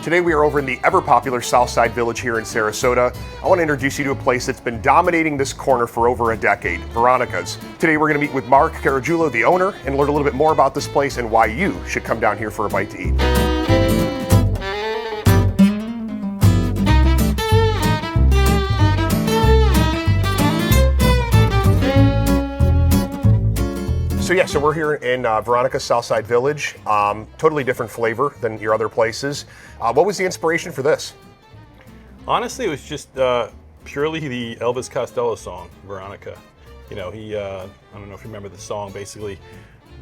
Today we are over in the ever-popular Southside Village here in Sarasota. I want to introduce you to a place that's been dominating this corner for over a decade, Veronica's. Today we're going to meet with Mark Caragiulo, the owner, and learn a little bit more about this place and why you should come down here for a bite to eat. So we're here in Veronica's Southside Village. Totally different flavor than your other places. What was the inspiration for this? Honestly, it was just purely the Elvis Costello song, Veronica. You know, I don't know if you remember the song, basically,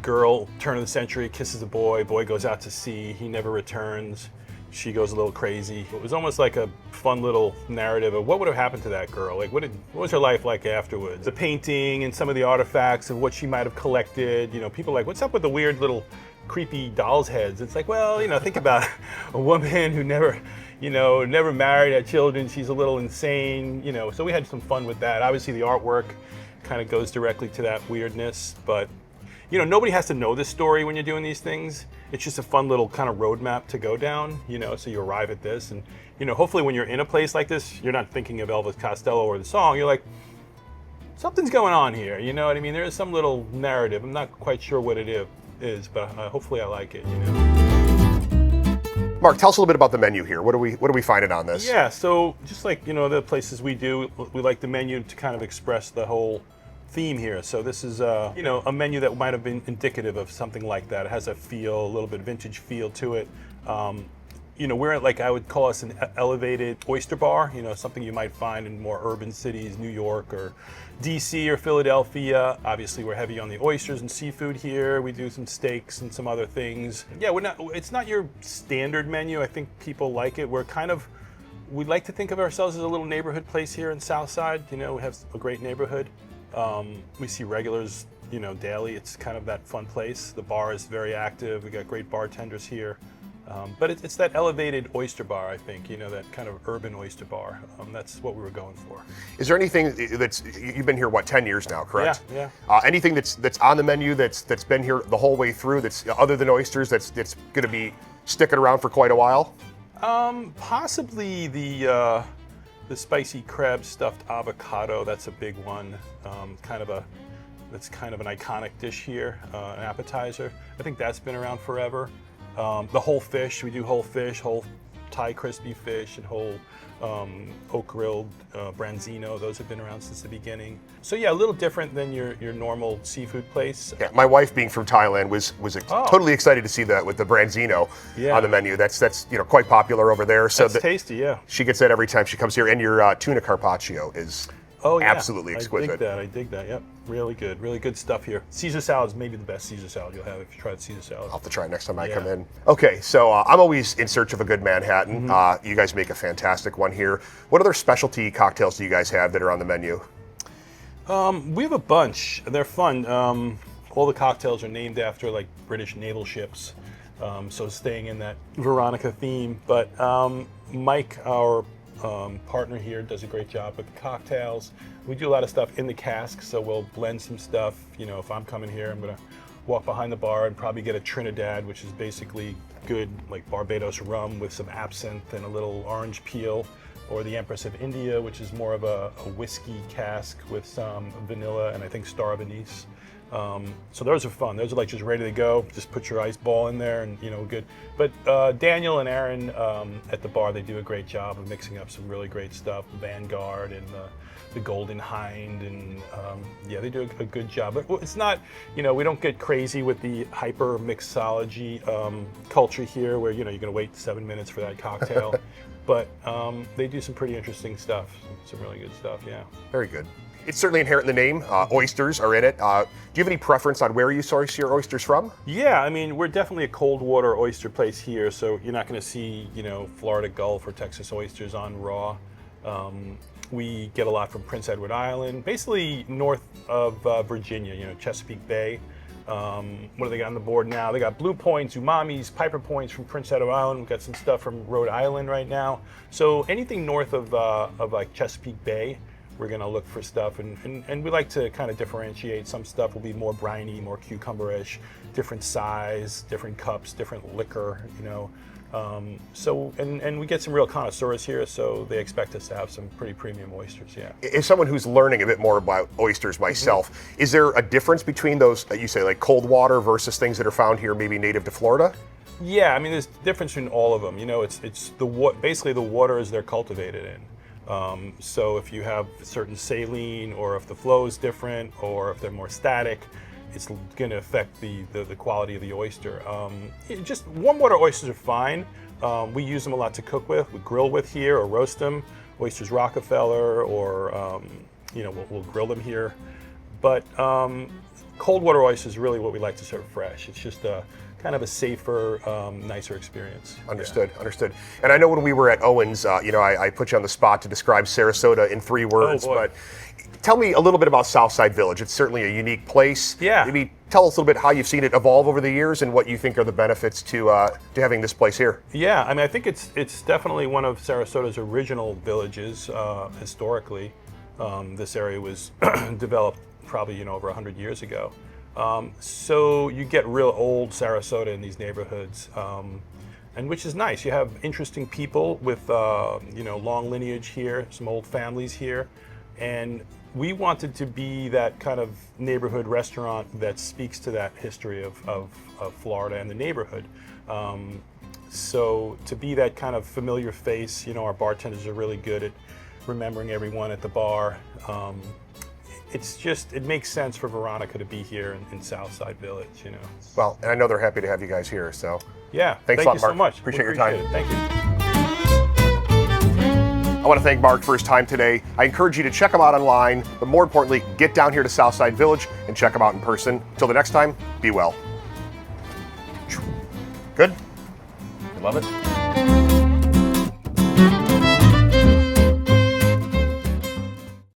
girl, turn of the century, kisses a boy goes out to sea, he never returns, she goes a little crazy. It was almost like a fun little narrative of what would have happened to that girl. Like, what was her life like afterwards? The painting and some of the artifacts of what she might have collected. You know, people are like, what's up with the weird little creepy doll's heads? It's like, well, you know, think about a woman who never married, had children. She's a little insane, you know. So we had some fun with that. Obviously, the artwork kind of goes directly to that weirdness, but you know, nobody has to know this story when you're doing these things. It's just a fun little kind of roadmap to go down, you know, so you arrive at this. And, you know, hopefully when you're in a place like this, you're not thinking of Elvis Costello or the song. You're like, something's going on here, you know what I mean? There is some little narrative. I'm not quite sure what it is, but hopefully I like it, you know. Mark, tell us a little bit about the menu here. What are we finding on this? Yeah, so just like, you know, the places we do, we like the menu to kind of express the whole theme here. So this is you know, a menu that might have been indicative of something like that. It has a feel, a little bit vintage feel to it. You know, we're at, like, I would call us an elevated oyster bar, you know, something you might find in more urban cities, New York or DC or Philadelphia. Obviously we're heavy on the oysters and seafood here. We do some steaks and some other things. Yeah, it's not your standard menu. I think people like it. We like to think of ourselves as a little neighborhood place here in Southside. You know, we have a great neighborhood. We see regulars, you know, daily. It's kind of that fun place. The bar is very active. We got great bartenders here. But it's that elevated oyster bar, I think, you know, that kind of urban oyster bar. That's what we were going for. Is there anything you've been here, what, 10 years now, correct? Yeah. Anything that's on the menu that's been here the whole way through, that's other than oysters, that's going to be sticking around for quite a while? Possibly the spicy crab stuffed avocado. That's a big one. That's kind of an iconic dish here, an appetizer. I think that's been around forever. The whole fish, we do whole fish, whole Thai crispy fish, and whole oak grilled branzino. Those have been around since the beginning. So yeah, a little different than your normal seafood place. Yeah, my wife, being from Thailand, was totally excited to see that with the branzino on the menu. That's you know, quite popular over there. So that's tasty, yeah. She gets that every time she comes here, and your tuna carpaccio is absolutely exquisite. I dig that, yep. Really good stuff here. Caesar salad is maybe the best Caesar salad you'll have if you try the Caesar salad. I'll have to try it next time I come in. Okay, so I'm always in search of a good Manhattan. You guys make a fantastic one here. What other specialty cocktails do you guys have that are on the menu? We have a bunch. They're fun. All the cocktails are named after, like, British naval ships, so staying in that Veronica theme. But Mike, our partner here, does a great job with the cocktails. We do a lot of stuff in the cask, so we'll blend some stuff. You know, if I'm coming here, I'm gonna walk behind the bar and probably get a Trinidad, which is basically good, like Barbados rum with some absinthe and a little orange peel, or the Empress of India, which is more of a whiskey cask with some vanilla and I think Star of Anise. So those are fun. Those are like just ready to go. Just put your ice ball in there and, you know, good. But Daniel and Aaron at the bar, they do a great job of mixing up some really great stuff. Vanguard and the Golden Hind, and yeah, they do a good job. But it's not, you know, we don't get crazy with the hyper mixology culture here, where, you know, you're gonna wait 7 minutes for that cocktail. But they do some pretty interesting stuff, some really good stuff, yeah. Very good. It's certainly inherent in the name. Oysters are in it. Do you have any preference on where you source your oysters from? Yeah, I mean, we're definitely a cold water oyster place here, so you're not going to see, you know, Florida Gulf or Texas oysters on raw. We get a lot from Prince Edward Island, basically north of Virginia, you know, Chesapeake Bay. What do they got on the board now? They got Blue Points, Umamis, Piper Points from Prince Edward Island. We've got some stuff from Rhode Island right now. So anything north of like Chesapeake Bay, we're gonna look for stuff, and we like to kind of differentiate. Some stuff will be more briny, more cucumber-ish, different size, different cups, different liquor, you know. And we get some real connoisseurs here, so they expect us to have some pretty premium oysters. Yeah. As someone who's learning a bit more about oysters myself, is there a difference between those, you say, like cold water versus things that are found here, maybe native to Florida? Yeah, I mean, there's a difference in all of them. You know, it's basically the waters they're cultivated in. So if you have certain saline, or if the flow is different, or if they're more static, it's going to affect the quality of the oyster. Just warm water oysters are fine. We use them a lot to cook with. We grill with here or roast them. Oysters Rockefeller, or we'll grill them here. But cold water oysters is really what we like to serve fresh. It's just kind of a safer, nicer experience. Understood, understood. And I know when we were at Owen's, I put you on the spot to describe Sarasota in 3 words, but tell me a little bit about Southside Village. It's certainly a unique place. Yeah. Maybe tell us a little bit how you've seen it evolve over the years and what you think are the benefits to having this place here. Yeah, I mean, I think it's definitely one of Sarasota's original villages historically. This area was developed probably over 100 years ago. So you get real old Sarasota in these neighborhoods, and which is nice. You have interesting people with long lineage here, some old families here, and we wanted to be that kind of neighborhood restaurant that speaks to that history of Florida and the neighborhood. So to be that kind of familiar face, our bartenders are really good at remembering everyone at the bar. It makes sense for Veronica to be here in Southside Village, Well, and I know they're happy to have you guys here, so. Yeah, thanks thank a lot, you Mark. so much. Appreciate your time. It. Thank you. I want to thank Mark for his time today. I encourage you to check him out online, but more importantly, get down here to Southside Village and check him out in person. Until the next time, be well. Good? You love it?